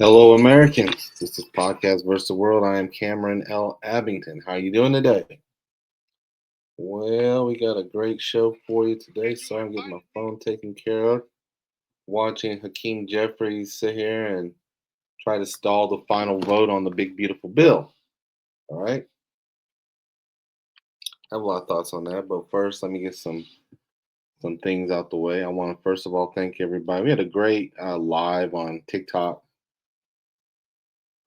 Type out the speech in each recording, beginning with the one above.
Hello, Americans. This is Podcast versus the World. I am Cameron L. Abington. How you doing today? Well, we got a great show for you today. So I'm getting my phone taken care of, watching Hakeem Jeffries sit here and try to stall the final vote on the big beautiful bill. All right, I have a lot of thoughts on that, but first, let me get some things out the way. I want to first of all thank everybody. We had a great live on TikTok.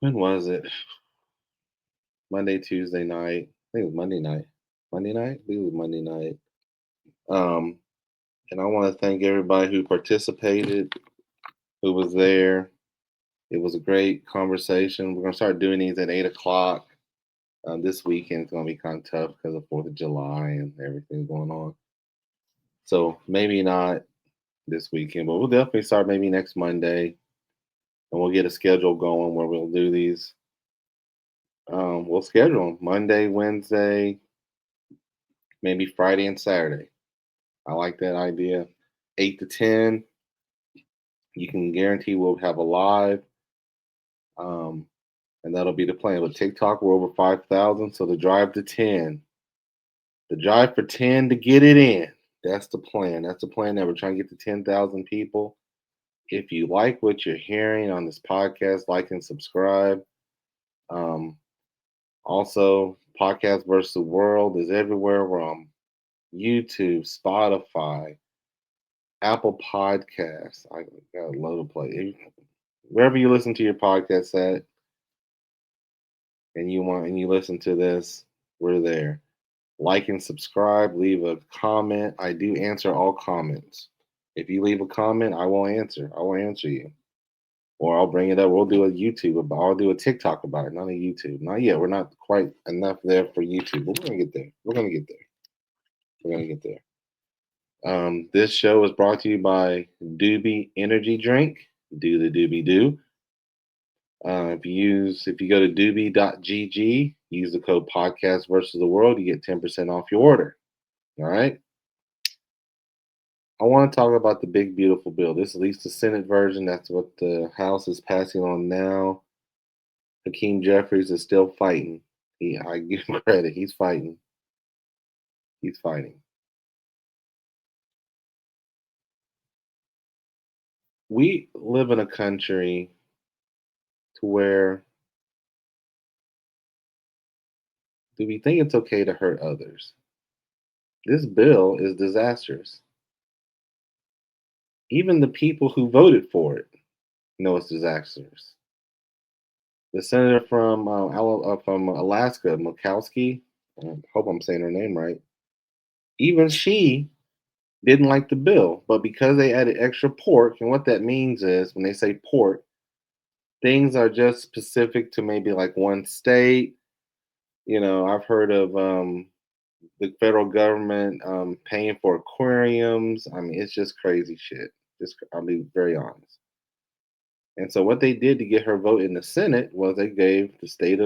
When was it? Monday, Tuesday night. I think it was Monday night. Monday night? I think it was Monday night. Um, and I want to thank everybody who participated, who was there. It was a great conversation. We're gonna start doing these at 8 o'clock. This weekend it's gonna be kind of tough because of Fourth of July and everything going on. So maybe not this weekend, but we'll definitely start maybe next Monday, and we'll get a schedule going where we'll do these. We'll schedule them Monday, Wednesday, maybe Friday and Saturday. I like that idea. 8 to 10. You can guarantee we'll have a live. Um, and that'll be the plan. With TikTok, we're over 5,000. So the drive for 10 to get it in. That's the plan. That's the plan that we're trying to get to 10,000 people. If you like what you're hearing on this podcast, like and subscribe. Um, Also, Podcast versus the World is everywhere. We're on YouTube, Spotify, Apple Podcasts. I got a load of play. Wherever you listen to your podcast at, and you listen to this, we're there. Like and subscribe, leave a comment. I do answer all comments. If you leave a comment, I will answer. I will answer you. Or I'll bring it up. We'll do a YouTube about I'll do a TikTok about it, not a YouTube. Not yet. We're not quite enough there for YouTube, but we're gonna get there. We're gonna get there. We're gonna get there. This show is brought to you by Doobie Energy Drink. Do the Doobie Do. If you go to doobie.gg, use the code podcast versus the world, you get 10% off your order. All right. I want to talk about the big beautiful bill. This is at least the Senate version. That's what the House is passing on now. Hakeem Jeffries is still fighting. I give him credit. He's fighting. He's fighting. We live in a country to where do we think it's okay to hurt others? This bill is disastrous. Even the people who voted for it know it's disastrous. The senator from Alaska, Murkowski, I hope I'm saying her name right. Even she didn't like the bill, but because they added extra pork, and what that means is when they say pork, things are just specific to maybe like one state. I've heard of the federal government paying for aquariums. I mean, it's just crazy shit. I'll be very honest. And so what they did to get her vote in the Senate was they gave the state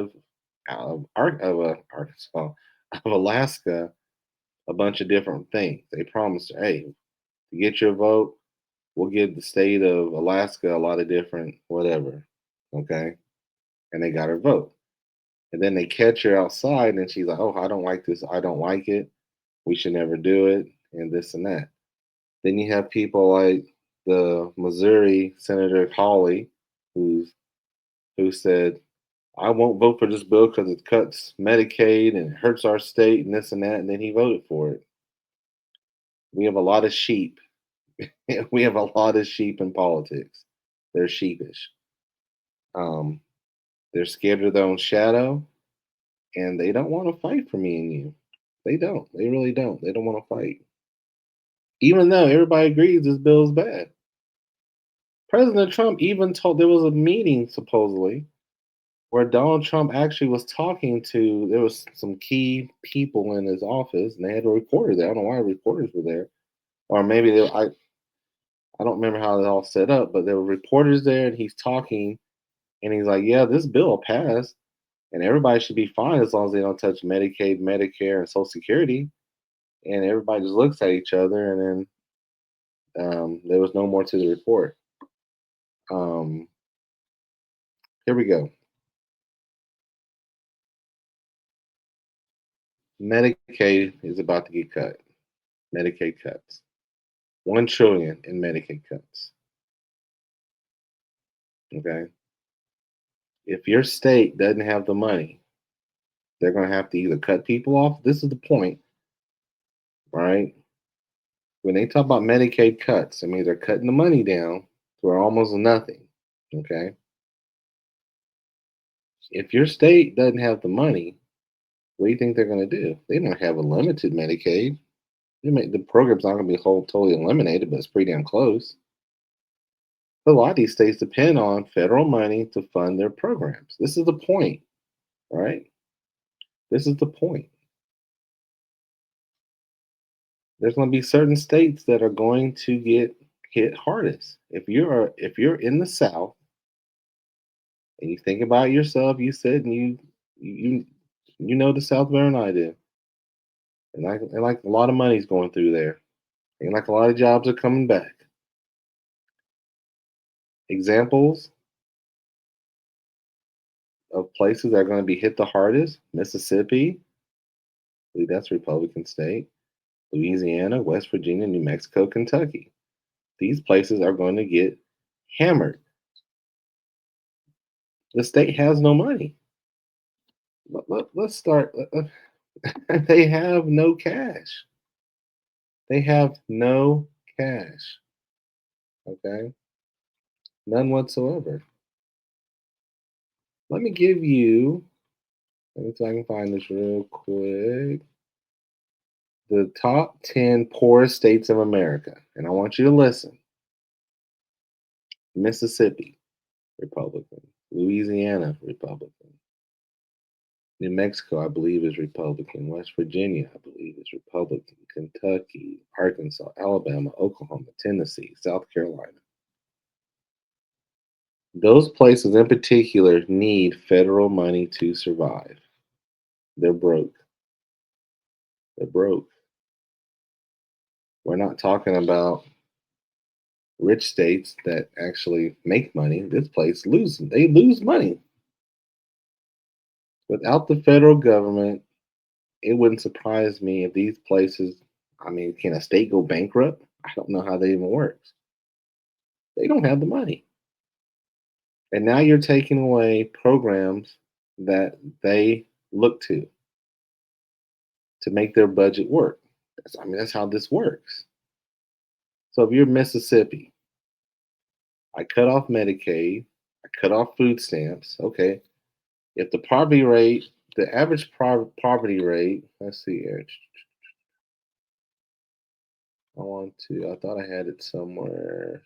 Arkansas, of Alaska, a bunch of different things. They promised her, hey, to get your vote, we'll give the state of Alaska a lot of different whatever. Okay. And they got her vote. And then they catch her outside and she's like, oh, I don't like this. I don't like it. We should never do it. And this and that. Then you have people like the Missouri Senator Hawley, who's who said, I won't vote for this bill because it cuts Medicaid and it hurts our state and this and that. And then he voted for it. We have a lot of sheep. We have a lot of sheep in politics. They're sheepish. Um, they're scared of their own shadow, and they don't want to fight for me and you. They don't. They really don't. They don't want to fight. Even though everybody agrees this bill is bad. President Trump even told there was a meeting supposedly where Donald Trump actually was talking to there was some key people in his office and they had a recorder there. I don't know why reporters were there. Or maybe I don't remember how it all set up, but there were reporters there and he's talking and he's like, yeah, this bill passed and everybody should be fine as long as they don't touch Medicaid, Medicare, and Social Security. And everybody just looks at each other and then there was no more to the report. Um, Here we go. Medicaid is about to get cut. Medicaid cuts. 1 trillion in Medicaid cuts. Okay. If your state doesn't have the money, they're going to have to either cut people off. This is the point, right? When they talk about Medicaid cuts, I mean they're cutting the money down to almost nothing. Okay. If your state doesn't have the money, what do you think they're going to do? They don't have a limited Medicaid. The program's not going to be totally eliminated, but it's pretty damn close. A lot of these states depend on federal money to fund their programs. This is the point, right? This is the point. There's going to be certain states that are going to get hit hardest. If you're in the South and you think about yourself, you said and you you know the South better than I do, and like a lot of money's going through there, and like a lot of jobs are coming back. Examples of places that are going to be hit the hardest: Mississippi, I believe that's a Republican state. Louisiana, West Virginia, New Mexico, Kentucky. These places are going to get hammered. The state has no money. Let's start. They have no cash. They have no cash. Okay, none whatsoever. Let me give you. Let me see if I can find this real quick. The top 10 poorest states of America, and I want you to listen. Mississippi, Republican. Louisiana, Republican. New Mexico, I believe, is Republican. West Virginia, I believe, is Republican. Kentucky, Arkansas, Alabama, Oklahoma, Tennessee, South Carolina. Those places in particular need federal money to survive. They're broke. They're broke. We're not talking about rich states that actually make money. This place loses. They lose money. Without the federal government, it wouldn't surprise me if these places, I mean, can a state go bankrupt? I don't know how that even works. They don't have the money. And now you're taking away programs that they look to make their budget work. That's how this works. So if you're Mississippi, I cut off Medicaid, I cut off food stamps. Okay. If the average poverty rate, let's see here. I thought I had it somewhere.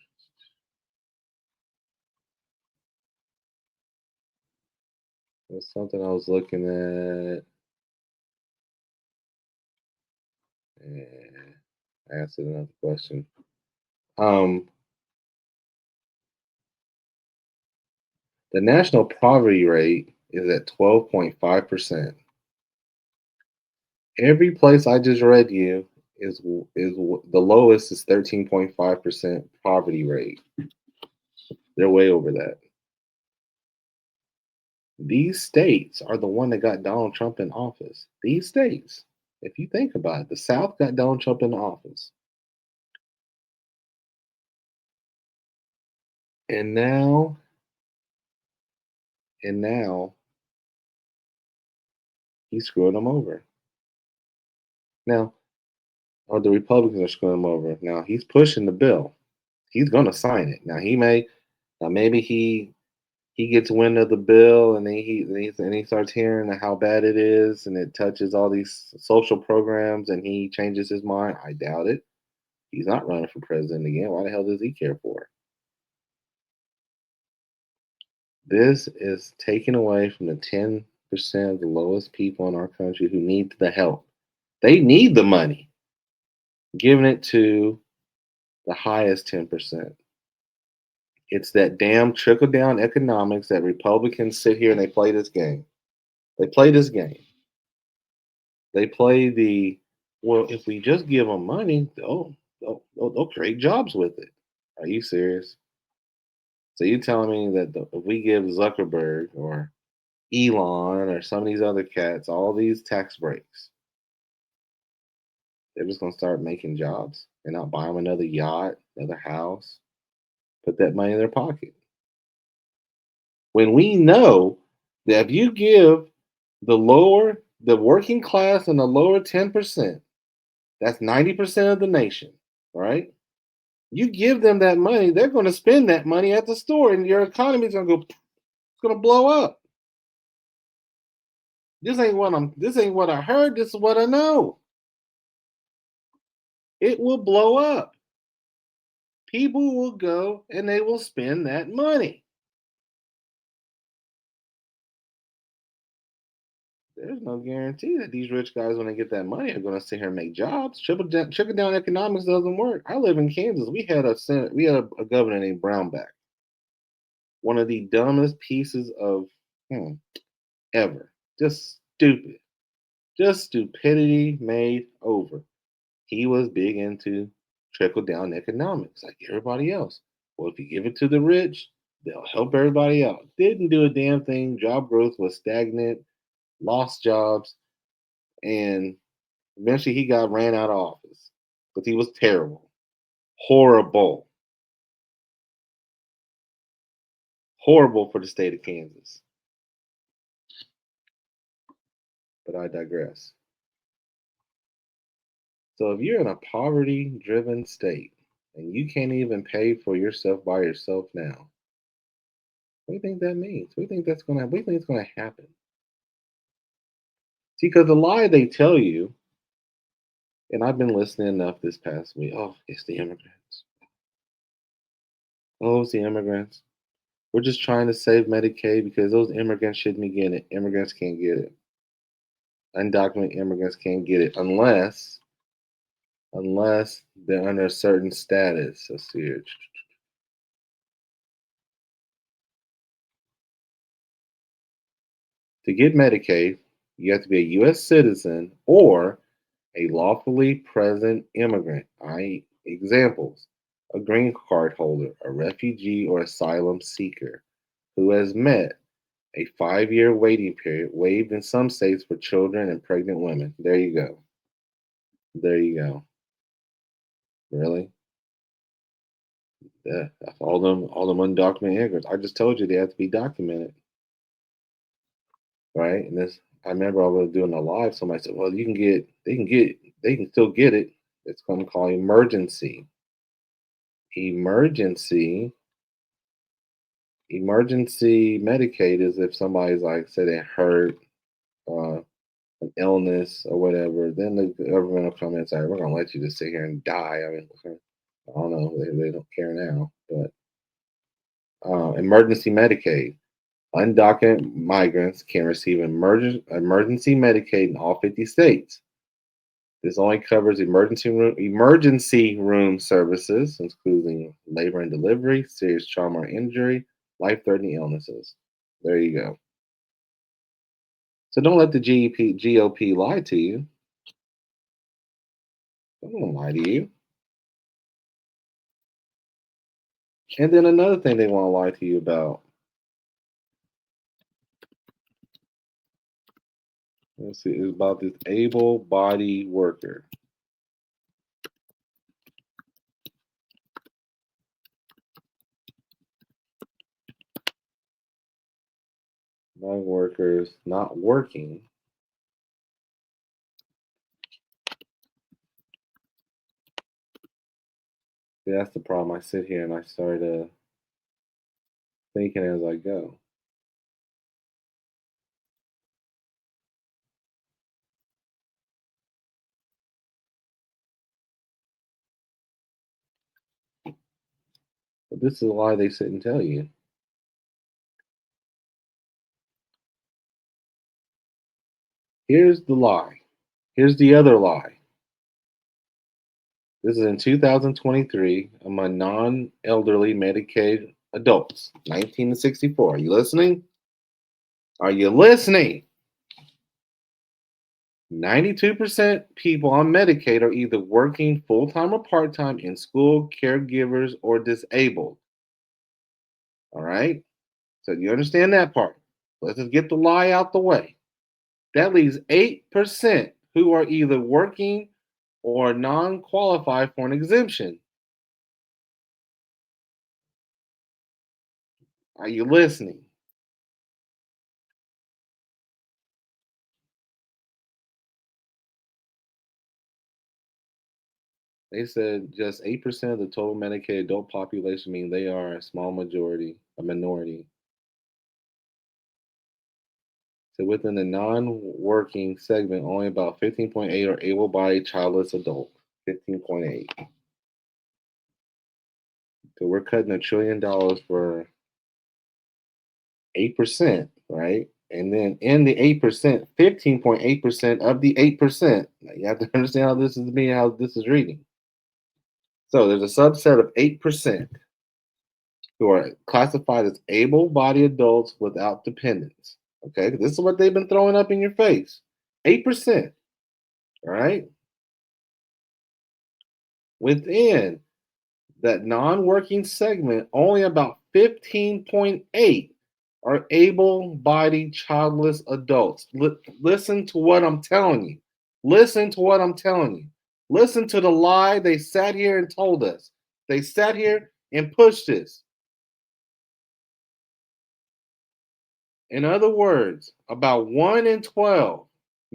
There's something I was looking at. And I asked it another question. Um, the national poverty rate is at 12.5%. Every place I just read you the lowest is 13.5% poverty rate. They're way over that. These states are the one that got Donald Trump in office. These states, if you think about it, the South got Donald Trump in office. And now, and now he's screwing them over. Now, or the Republicans are screwing him over. Now he's pushing the bill. He's going to sign it. Now maybe he gets wind of the bill and then he starts hearing how bad it is and it touches all these social programs and he changes his mind. I doubt it. He's not running for president again. Why the hell does he care for it? This is taken away from the 10% of the lowest people in our country who need the help. They need the money, giving it to the highest 10%. It's that damn trickle down economics that Republicans sit here and they play this game. They play this game. They play well, if we just give them money, they'll create jobs with it. Are you serious? So you telling me that if we give Zuckerberg or Elon or some of these other cats all these tax breaks, they're just gonna start making jobs and not buy them another yacht, another house, put that money in their pocket. When we know that if you give the working class and the lower 10%, that's 90% of the nation, right? You give them that money, they're going to spend that money at the store, and your economy is going to go. It's going to blow up. This ain't what I heard. This is what I know. It will blow up. People will go and they will spend that money. There's no guarantee that these rich guys, when they get that money, are going to sit here and make jobs. Trickle down economics doesn't work. I live in Kansas. We had a governor named Brownback, one of the dumbest pieces of hmm, ever. Just stupid. Just stupidity made over. He was big into trickle down economics like everybody else. Well, if you give it to the rich, they'll help everybody out. Didn't do a damn thing. Job growth was stagnant, lost jobs, and eventually he got ran out of office because he was terrible, horrible, horrible for the state of Kansas. But I digress. So if you're in a poverty driven state and you can't even pay for yourself by yourself now, what do you think that means? What do you think is gonna happen? See, because the lie they tell you, and I've been listening enough this past week. Oh, it's the immigrants. Oh, it's the immigrants. We're just trying to save Medicaid because those immigrants shouldn't be getting it. Immigrants can't get it. Undocumented immigrants can't get it unless they're under a certain status. Let's see here. To get Medicaid, you have to be a U.S. citizen or a lawfully present immigrant. I examples: a green card holder, a refugee or asylum seeker who has met a 5-year waiting period waived in some states for children and pregnant women. There you go. There you go. Really? Yeah, that's all them undocumented immigrants. I just told you they have to be documented, right? And this I remember I was doing a live, somebody said, well, they can still get it. It's gonna call emergency. Emergency Emergency Medicaid is if somebody's like, say they hurt, uh, an illness or whatever, then the government will come in and say, we're going to let you just sit here and die. I mean, okay, I don't know. They don't care now. But emergency Medicaid. Undocumented migrants can receive emergency Medicaid in all 50 states. This only covers emergency room services, including labor and delivery, serious trauma or injury, life-threatening illnesses. There you go. So don't let the GOP lie to you. Don't lie to you. And then another thing they want to lie to you about. Let's see, is about this able-bodied worker. Non workers not working. See, that's the problem. I sit here and I start thinking as I go. But this is why they sit and tell you. Here's the lie. Here's the other lie. This is in 2023 among non elderly Medicaid adults, 19 to 64. Are you listening? Are you listening? 92% people on Medicaid are either working full time or part time in school, caregivers, or disabled. All right. So you understand that part. Let's just get the lie out the way. That leaves 8% who are either working or non qualified for an exemption. Are you listening? They said just 8% of the total Medicaid adult population, mean they are a small majority, a minority. So within the non-working segment, only about 15.8 are able-bodied childless adults. 15.8. So we're cutting $1 trillion for 8%, right? And then in the 8%, 15.8% of the 8%. Now you have to understand how this is being, how this is reading. So there's a subset of 8% who are classified as able-bodied adults without dependents. Okay, this is what they've been throwing up in your face. 8%. All right. Within that non-working segment, only about 15.8 are able-bodied childless adults. Listen to what I'm telling you. Listen to what I'm telling you. Listen to the lie they sat here and told us. They sat here and pushed this. In other words, about 1 in 12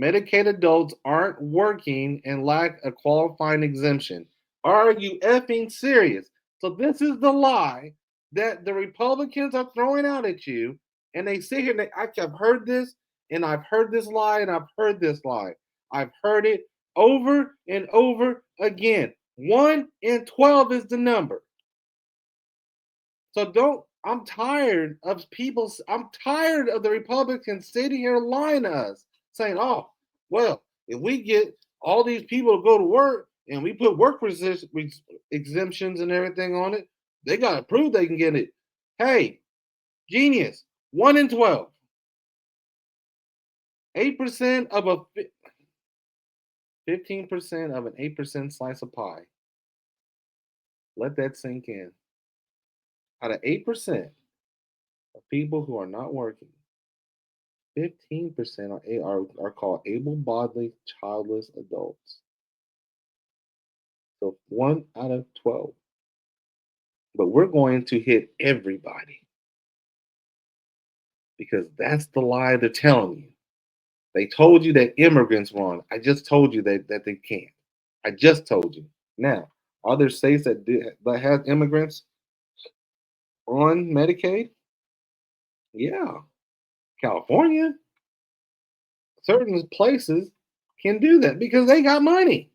Medicaid adults aren't working and lack a qualifying exemption. Are you effing serious? So, this is the lie that the Republicans are throwing out at you. And they sit here and I've heard this, and I've heard this lie, and I've heard this lie. I've heard it over and over again. 1 in 12 is the number. So don't. I'm tired of people. I'm tired of the Republicans sitting here lying to us, saying, "Oh, well, if we get all these people to go to work and we put exemptions and everything on it, they got to prove they can get it." Hey, genius! 1 in 12, 8% of a 15% of an 8% slice of pie. Let that sink in. Out of 8% of people who are not working, 15% are called able-bodied childless adults. So 1 out of 12. But we're going to hit everybody because that's the lie they're telling you. They told you that immigrants wrong. I just told you that they can't. I just told you. Now, are there states that have immigrants on Medicaid? Yeah. California, certain places can do that because they got money.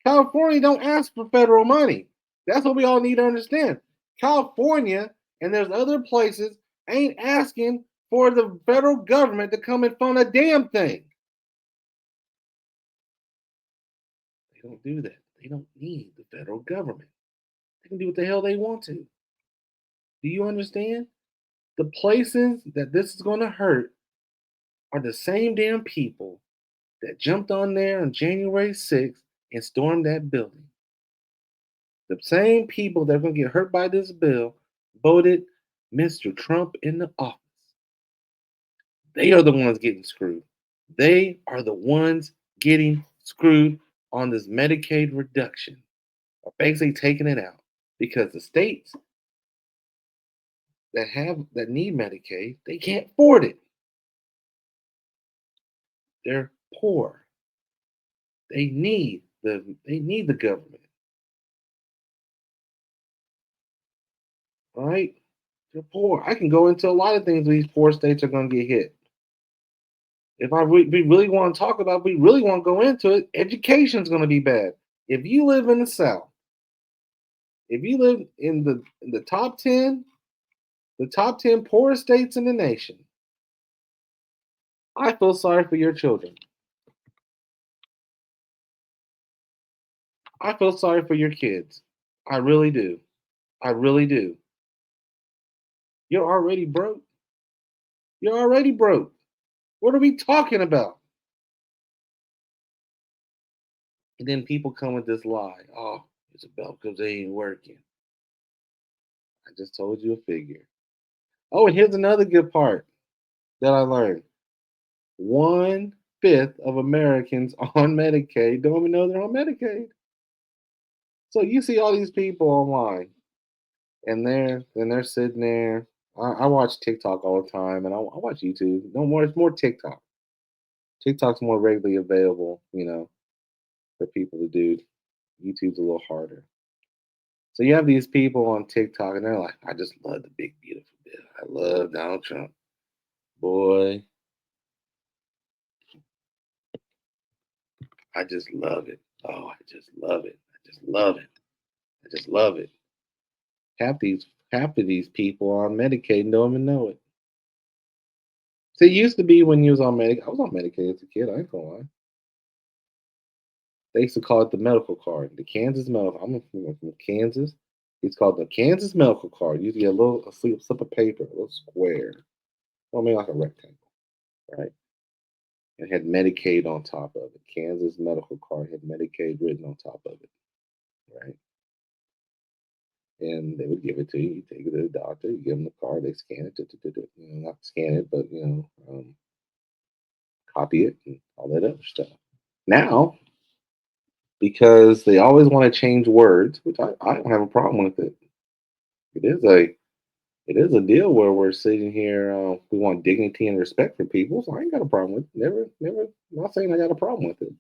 California don't ask for federal money. That's what we all need to understand. California and there's other places ain't asking for the federal government to come and fund a damn thing. They don't do that. They don't need the federal government. They can do what the hell they want to. Do you understand? The places that this is going to hurt are the same damn people that jumped on there on January 6th and stormed that building. The same people that are going to get hurt by this bill voted Mr. Trump in the office. They are the ones getting screwed. They are the ones getting screwed on this Medicaid reduction, or basically taking it out, because the states that need Medicaid, they can't afford it. They're poor. They need the government. All right? They're poor. I can go into a lot of things these poor states are going to get hit. If we really want to talk about, we really want to go into it, education's going to be bad. If you live in the South, if you live in the top 10 poorest states in the nation, I feel sorry for your children. I feel sorry for your kids. I really do. I really do. You're already broke. You're already broke. What are we talking about? And then people come with this lie. Oh, it's about because they ain't working. I just told you a figure. Oh, and here's another good part that I learned. 1/5 of Americans on Medicaid don't even know they're on Medicaid. So you see all these people online, and they're sitting there. I watch TikTok all the time, and I watch YouTube. No more, it's more TikTok. TikTok's more regularly available, for people to do. YouTube's a little harder. So you have these people on TikTok, and they're like, "I just love the big beautiful bill. I love Donald Trump, boy. I just love it. Oh, I just love it. I just love it. I just love it." Half of these people are on Medicaid and don't even know it. So it used to be when you was on Medicaid. I was on Medicaid as a kid. I ain't gonna lie. They used to call it the medical card, the Kansas medical. I'm from Kansas. It's called the Kansas medical card. You get a slip of paper, a little square, well, maybe like a rectangle, right? It had Medicaid on top of it. Kansas medical card had Medicaid written on top of it, right? And they would give it to you. You take it to the doctor. You give them the card. They scan it. Not scan it, but copy it and all that other stuff. Now, because they always want to change words, which I don't have a problem with it. It is a it is a deal where we're sitting here. We want dignity and respect for people, so I ain't got a problem with it. Never. Not saying I got a problem with it.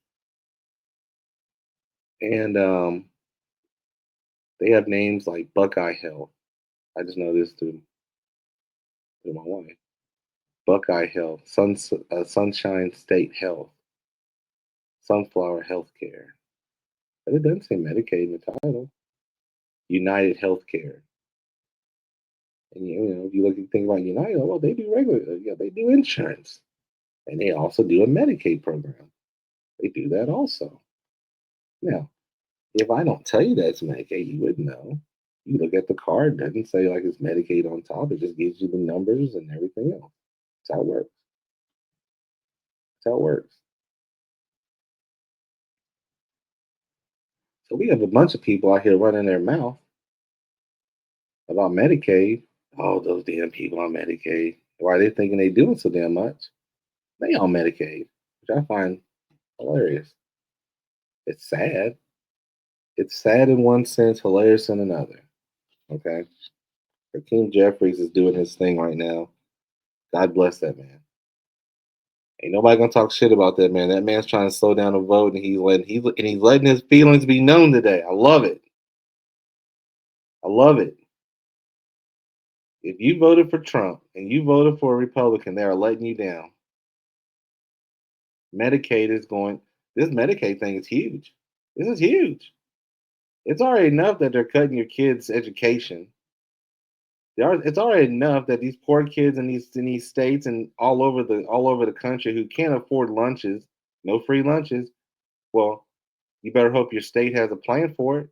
And they have names like Buckeye Health. I just know this through my wife. Buckeye Health, Sunshine State Health, Sunflower Healthcare. But it doesn't say Medicaid in the title. United Healthcare. And if you think about United, well, they do regular, yeah, they do insurance, and they also do a Medicaid program. They do that also. Now, if I don't tell you that's Medicaid, you wouldn't know. You look at the card, it doesn't say like it's Medicaid on top. It just gives you the numbers and everything else. That's how it works. That's how it works. So we have a bunch of people out here running their mouth about Medicaid. Oh, those damn people on Medicaid. Why are they thinking they doing so damn much? They on Medicaid, which I find hilarious. It's sad. It's sad in one sense, hilarious in another. Okay. Hakeem Jeffries is doing his thing right now. God bless that man. Ain't nobody gonna talk shit about that man. That man's trying to slow down the vote, and he's letting his feelings be known today. I love it. I love it. If you voted for Trump and you voted for a Republican, they are letting you down. Medicaid is going. This Medicaid thing is huge. This is huge. It's already enough that they're cutting your kids' education. It's already enough that these poor kids in these states and all over the country who can't afford lunches, no free lunches. Well, you better hope your state has a plan for it.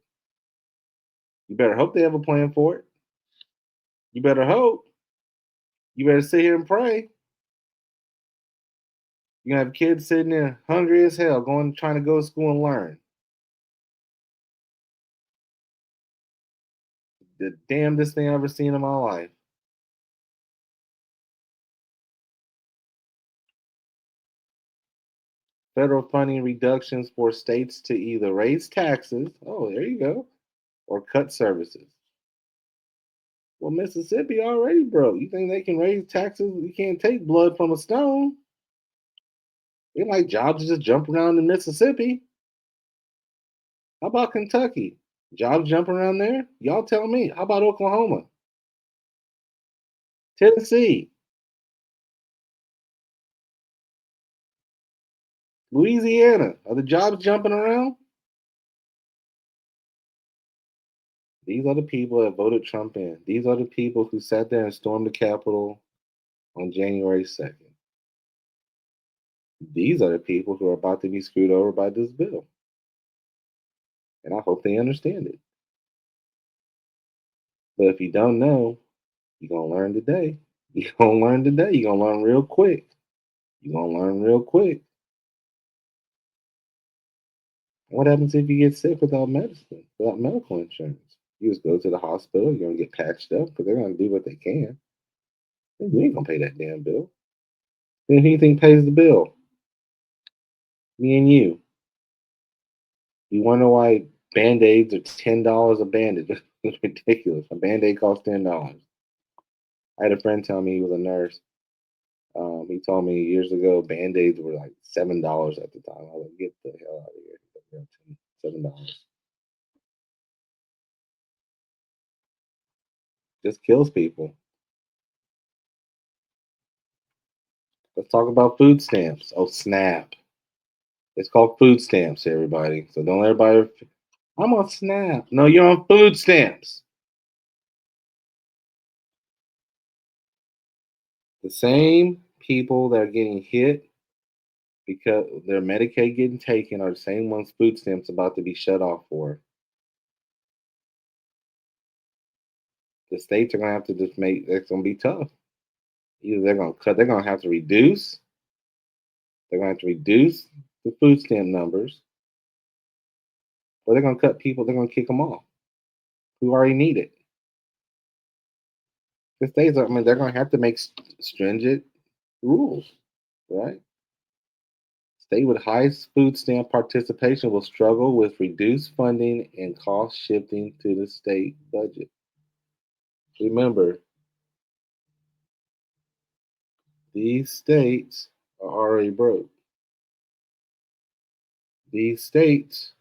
You better hope they have a plan for it. You better hope. You better sit here and pray. You're gonna have kids sitting there hungry as hell, going trying to go to school and learn. The damnedest thing I've ever seen in my life. Federal funding reductions for states to either raise taxes. Oh, there you go, or cut services. Well, Mississippi already broke. You think they can raise taxes? You can't take blood from a stone. It like jobs just jump around in Mississippi. How about Kentucky? Jobs jump around there? Y'all tell me. How about Oklahoma? Tennessee? Louisiana? Are the jobs jumping around? These are the people that voted Trump in. These are the people who sat there and stormed the Capitol on January 2nd. These are the people who are about to be screwed over by this bill. And I hope they understand it. But if you don't know, you're going to learn today. You're going to learn today. You're going to learn real quick. You're going to learn real quick. What happens if you get sick without medicine, without medical insurance? You just go to the hospital, you're going to get patched up because they're going to do what they can. You ain't gonna pay that damn bill. Then who you think pays the bill? Me and you. You wonder why band-aids are $10 a bandage. It's ridiculous. A band-aid costs $10. I had a friend tell me he was a nurse. He told me years ago band-aids were like $7 at the time. I was like, get the hell out of here. $7. Just kills people. Let's talk about food stamps. Oh snap. It's called food stamps, everybody. So don't let everybody I'm on Snap. No, you're on food stamps. The same people that are getting hit because their Medicaid getting taken are the same ones food stamps about to be shut off for. The states are gonna have to just make it's gonna be tough. Either they're gonna have to reduce, they're gonna have to reduce the food stamp numbers, or they're gonna cut people, they're gonna kick them off who already need it. The states, I mean, they're gonna have to make stringent rules, right? State with high food stamp participation will struggle with reduced funding and cost shifting to the state budget. Remember, these states are already broke. These states,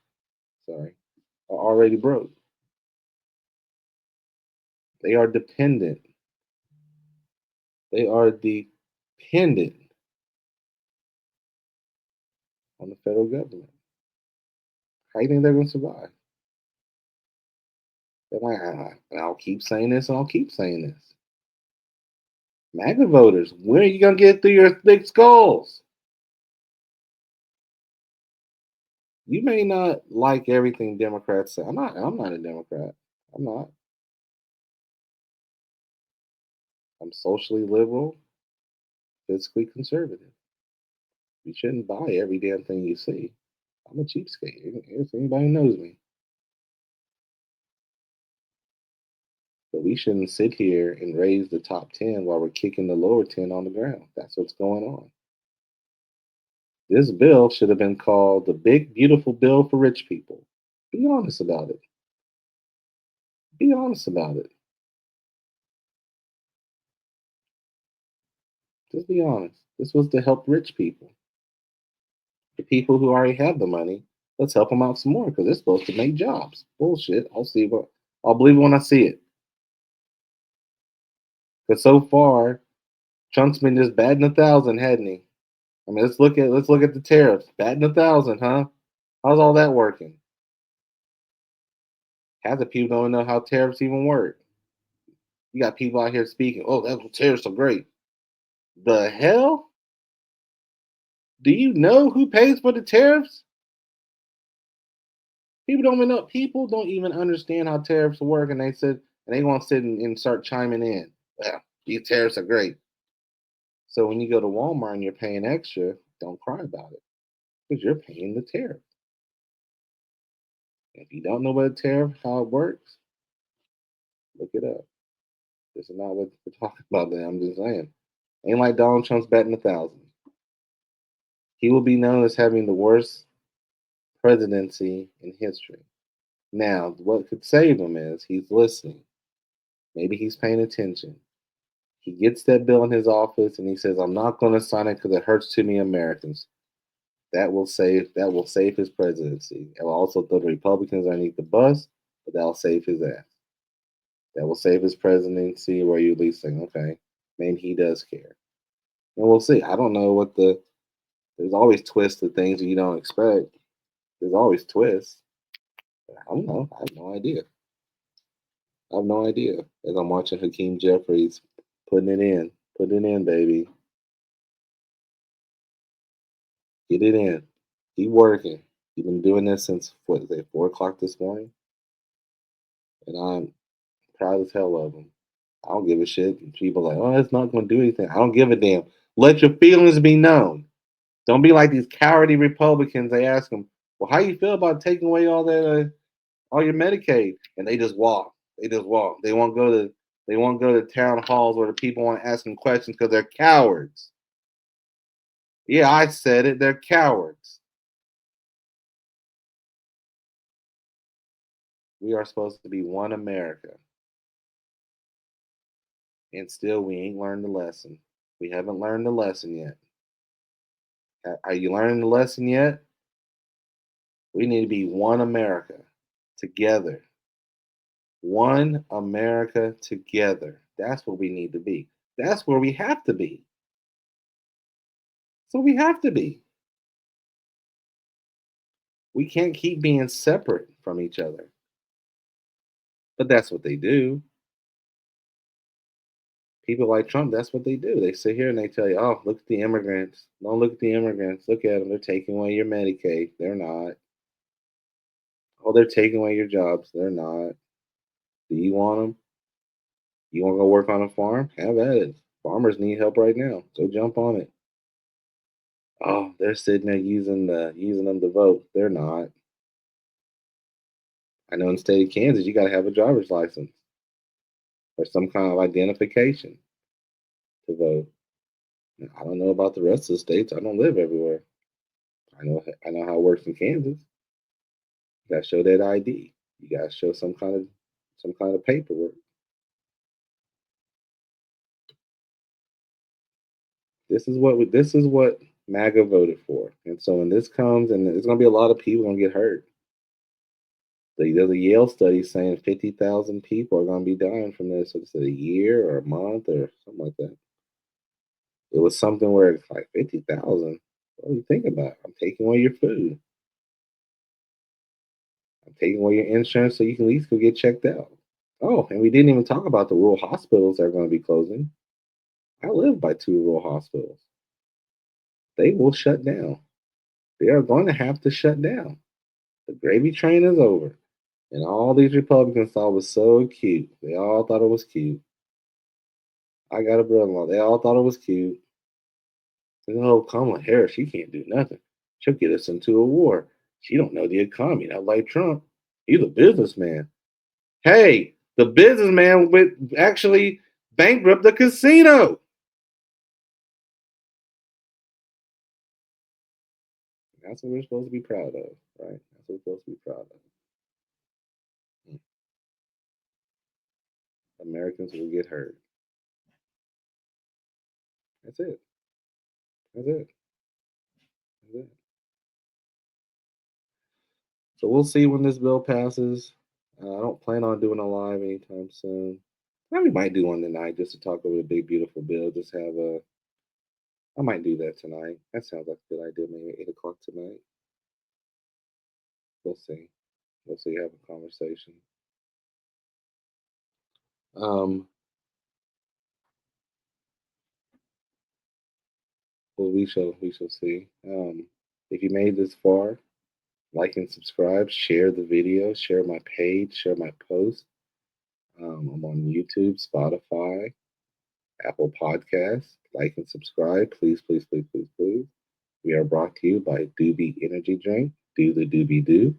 sorry, are already broke. They are dependent. They are dependent on the federal government. How do you think they're going to survive? They're like, I'll keep saying this and I'll keep saying this. MAGA voters, when are you going to get through your thick skulls? You may not like everything Democrats say. I'm not a Democrat. I'm not. I'm socially liberal, fiscally conservative. You shouldn't buy every damn thing you see. I'm a cheapskate. If anybody knows me. But we shouldn't sit here and raise the top 10 while we're kicking the lower 10 on the ground. That's what's going on. This bill should have been called the Big Beautiful Bill for Rich People. Be honest about it. Be honest about it. Just be honest. This was to help rich people. The people who already have the money, let's help them out some more because they're supposed to make jobs. Bullshit. I'll believe it when I see it. Because so far, Trump's been just batting 1,000, hadn't he? I mean, let's look at the tariffs. Batting 1,000, huh? How's all that working? Half the people don't know how tariffs even work. You got people out here speaking, oh, that's tariffs are great. The hell? Do you know who pays for the tariffs? People don't even understand how tariffs work, and they want to sit and start chiming in. Well, these tariffs are great. So when you go to Walmart and you're paying extra, don't cry about it because you're paying the tariff. If you don't know what a tariff, how it works, look it up. This is not what we're talking about. There, I'm just saying. Ain't like Donald Trump's betting 1,000. He will be known as having the worst presidency in history. Now, what could save him is he's listening. Maybe he's paying attention. He gets that bill in his office and he says, "I'm not going to sign it because it hurts too many Americans." That will save his presidency. It will also throw the Republicans underneath the bus, but that'll save his ass. That will save his presidency where you at least think, okay, maybe he does care. And we'll see. I don't know what there's always twists to things that you don't expect. There's always twists. I don't know. I have no idea. I have no idea. As I'm watching Hakeem Jeffries putting it in, baby. Get it in. Keep working. You've been doing this since what is it, 4 o'clock this morning? And I'm proud as hell of them. I don't give a shit. And people are like, oh, it's not going to do anything. I don't give a damn. Let your feelings be known. Don't be like these cowardly Republicans. They ask them, well, how you feel about taking away all your Medicaid? And they just walk. They just walk. They won't go to They won't go to town halls where the people want to ask them questions because they're cowards. Yeah, I said it. They're cowards. We are supposed to be one America, and still we ain't learned the lesson. We haven't learned the lesson yet. Are you learning the lesson yet? We need to be one America together. One America together. That's what we need to be. That's where we have to be. So we have to be. We can't keep being separate from each other. But that's what they do. People like Trump, that's what they do. They sit here and they tell you, oh, look at the immigrants. Don't look at the immigrants. Look at them. They're taking away your Medicaid. They're not. Oh, they're taking away your jobs. They're not. Do you want them? You want to go work on a farm? Have at it. Farmers need help right now. Go jump on it. Oh, they're sitting there using them to vote. They're not. I know in the state of Kansas, you got to have a driver's license or some kind of identification to vote. Now, I don't know about the rest of the states. I don't live everywhere. I know how it works in Kansas. You got to show that ID. You got to show some kind of paperwork. This is what MAGA voted for. And so when this comes, and there's going to be a lot of people going to get hurt. There's a Yale study saying 50,000 people are going to be dying from this. So it's a year or a month or something like that. It was something where it's like 50,000. What do you think about? I'm taking away your food. I'm taking away your insurance so you can at least go get checked out. Oh, and we didn't even talk about the rural hospitals that are going to be closing. I live by two rural hospitals. They will shut down. They are going to have to shut down. The gravy train is over. And all these Republicans thought was so cute. They all thought it was cute. I got a brother-in-law. They all thought it was cute. They know Kamala Harris, she can't do nothing. She'll get us into a war. She don't know the economy. Not like Trump. He's a businessman. Hey, the businessman with actually bankrupt the casino. That's what we're supposed to be proud of, right? That's what we're supposed to be proud of. Mm. Americans will get hurt. That's it. That's it. That's it. So we'll see when this bill passes. I don't plan on doing a live anytime soon. We might do one tonight just to talk over the big beautiful bill. Just have a. I might do that tonight. That sounds like a good idea. Maybe 8 o'clock tonight. We'll see. We'll see. Have a conversation. Um. Well, we shall see. If you made this far, like and subscribe. Share the video. Share my page. Share my post. I'm on YouTube, Spotify, Apple Podcasts. Like and subscribe, please, please, please, please, please. We are brought to you by Doobie Energy Drink. Do the Doobie Do.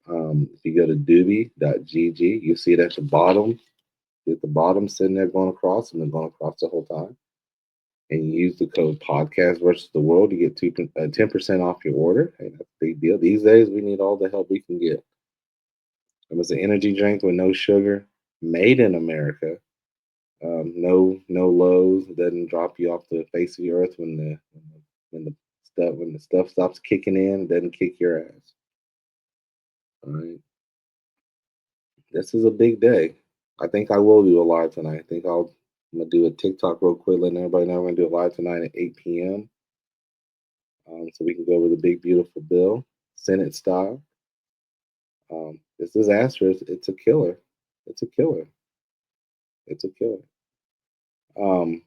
If you go to doobie.gg, you see it at the bottom. At the bottom, sitting there going across, and then going across the whole time. And you use the code podcast versus the world to get 10% off your order. Hey, that's a big deal. These days, we need all the help we can get. It was an energy drink with no sugar, made in America. No lows. It doesn't drop you off the face of the earth when the stuff stops kicking in. It doesn't kick your ass. All right. This is a big day. I think I will do a live tonight. I'm gonna do a TikTok real quick, letting everybody know we're gonna do a live tonight at 8 p.m. So we can go over the big beautiful bill, Senate style. This disaster, it's a killer. It's a killer. It's a killer. Um,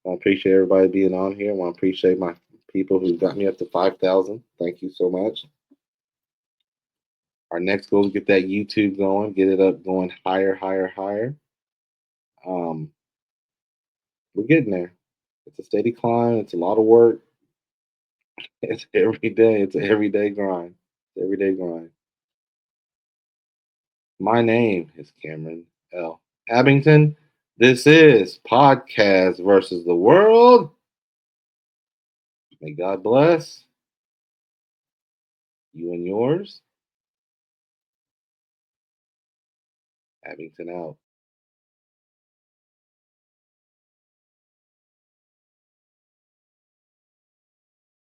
I appreciate everybody being on here. I want to appreciate my people who got me up to 5,000. Thank you so much. Our next goal is get that YouTube going, get it up going higher, higher, higher. Um, we're getting there. It's a steady climb. It's a lot of work. It's every day. It's an everyday grind. It's everyday grind. My name is Cameron L. Abington. This is Podcast versus the World. May God bless you and yours. Abington out.